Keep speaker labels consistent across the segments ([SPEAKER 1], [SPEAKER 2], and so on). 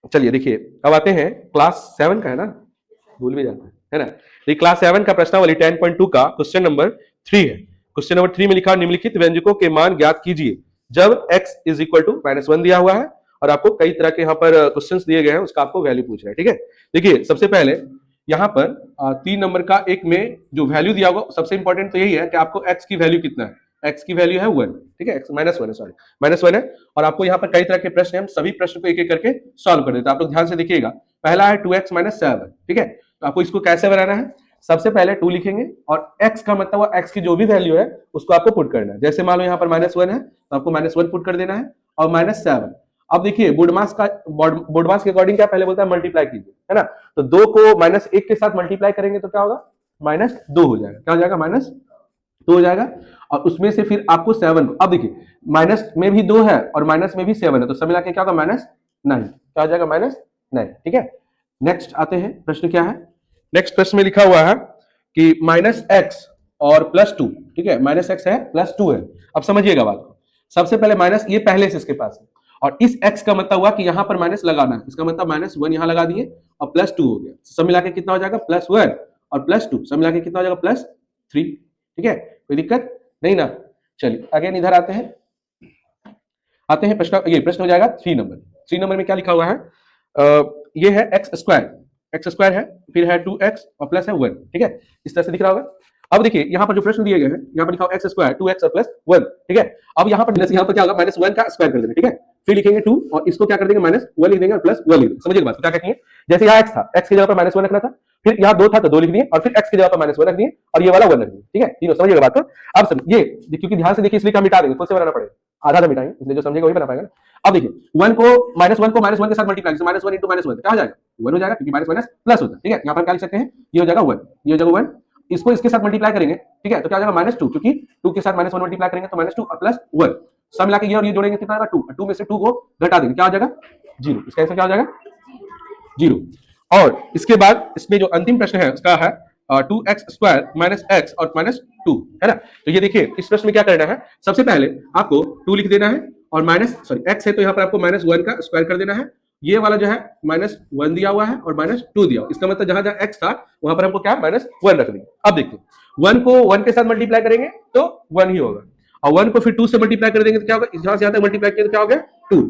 [SPEAKER 1] चलिए देखिए, अब आते हैं क्लास 7 का, है ना, भूल भी जाता है ना। ये क्लास 7 का प्रश्नावली 10.2 का क्वेश्चन नंबर 3 है। क्वेश्चन नंबर 3 में लिखा निम्नलिखित व्यंजकों के मान ज्ञात कीजिए जब x इज इक्वल टू -1 दिया हुआ है और आपको कई तरह के यहाँ पर क्वेश्चंस दिए गए हैं, उसका आपको वैल्यू पूछ रहा है। ठीक है, देखिए सबसे पहले यहाँ पर 3 नंबर का एक में जो वैल्यू दिया होगा, सबसे इंपॉर्टेंट तो यही है कि आपको x की वैल्यू कितना है। x की वैल्यू है 1, ठीक है, -1 है, सॉरी -1 है। और आपको यहाँ पर कई तरह के प्रश्न हैं, हम सभी प्रश्न को एक एक करके सॉल्व कर देते हैं। आप लोग ध्यान से देखिएगा। पहला है 2x - 7, ठीक है। तो आपको इसको कैसे बनाना है, सबसे पहले 2 लिखेंगे और x का मतलब हुआ x की जो भी वैल्यू है उसको आपको पुट करना है। जैसे मान लो यहाँ पर -1 है तो आपको -1 पुट कर देना है और -7। अब देखिए बोर्डमास के अकॉर्डिंग क्या पहले बोलता है मल्टीप्लाई कीजिए, है ना। तो 2 को -1 के साथ मल्टीप्लाई करेंगे तो क्या होगा, -2 हो जाएगा। क्या हो जाएगा, -2 हो जाएगा। और उसमें से फिर आपको 7 को, अब देखिए माइनस में भी 2 है और माइनस में भी 7 है, तो सब मिला के क्या होगा, -9। क्या हो जाएगा, -9। ठीक है, नेक्स्ट आते हैं, प्रश्न क्या है। नेक्स्ट प्रश्न में लिखा हुआ है कि -x और +2, ठीक है, -x है +2 है। अब समझिएगा बात को, सबसे पहले माइनस ये पहले से इसके पास है और इस x का मतलब हुआ कि यहां पर माइनस लगाना है, इसका मतलब -1 यहां लगा दिए और +2 हो गया। सब मिला के कितना हो जाएगा, +1 और +2, सब मिला के कितना हो जाएगा, +3। ठीक है, कोई दिक्कत नहीं ना। चलिए अगेन इधर आते हैं प्रश्न, ये प्रश्न हो जाएगा 3 नंबर। 3 नंबर में क्या लिखा हुआ है, ये है x स्क्वायर है, फिर है 2x और प्लस है 1, ठीक है, इस तरह से दिख रहा होगा। अब देखिए यहाँ पर जो प्रश्न दिए गए हैं, यहाँ पर लिखा हुआ x स्क्वायर 2x और प्लस 1, ठीक है। अब यहाँ पर यहाँ पर क्या होगा, -1 का स्क्वायर कर देंगे, ठीक है, फिर लिखेंगे 2 और इसको क्या कर देंगे, -1 लिख देंगे और +1 लिख देंगे। समझिए बात क्या कहती है, जैसे यहाँ x था, x की जगह पर -1 रखना था, फिर यहाँ 2 था तो 2 लिख दिए और फिर x की जगह पर -1 रख दिए और ये वाला 1 रख दिए, ठीक है, तीनों। समझिएगा बात को। अब समझ ये, क्योंकि ध्यान से देखिए इसलिए क्या मिटा देंगे, खुद से बनाना पड़ेगा, आधा मिटाएंगे, इसलिए जो समझेगा वही बना पाएगा। अब देखिए 1 को -1 के साथ मल्टीप्लाई, -1 × -1 क्या हो जाएगा, 1 हो जाएगा, क्योंकि माइनस प्लस होता है, ठीक है। यहाँ पर क्या लिख सकते हैं, ये हो जाएगा 1, ये हो जाएगा 1, इसको इसके साथ मल्टीप्लाई करेंगे, ठीक है, तो क्या हो जाएगा -2, क्योंकि 2 के साथ -1 मल्टीप्लाई करेंगे तो -2 और +1, सब मिला के ये और ये जोड़ेंगे कितना आएगा, 2, 2 में से 2 को घटा देंगे, क्या हो जाएगा, 0। इसका आंसर क्या हो जाएगा, 0। और इसके बाद इसमें जो अंतिम प्रश्न है उसका है 2x² - x और -2, है ना। तो ये देखिए इस प्रश्न में क्या करना है, सबसे पहले आपको 2 लिख देना है और x है तो यहाँ पर आपको -1 का स्क्वायर कर देना है। ये वाला जो है -1 दिया हुआ है और -2 दिया हुआ, इसका मतलब जहां जहां x था वहां पर हमको क्या -1 रख देंगे। अब देखिए 1 को 1 के साथ मल्टीप्लाई करेंगे तो 1 ही होगा और 1 को फिर 2 से मल्टीप्लाई कर देंगे तो क्या होगा, जहां से यहां तक मल्टीप्लाई किया तो क्या हो गया, 2,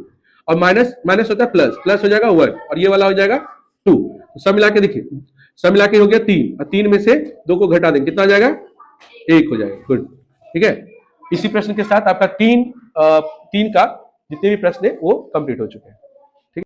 [SPEAKER 1] और माइनस होता है प्लस हो जाएगा 1 और ये वाला हो जाएगा 2। तो सब मिला के देखिए, सब मिला के हो गया 3 और 3 में से 2 को घटा देंगे, कितना हो जाएगा, 1 हो जाएगा। गुड, ठीक है। इसी प्रश्न के साथ आपका 3 का जितने भी प्रश्न है वो कंप्लीट हो चुके हैं।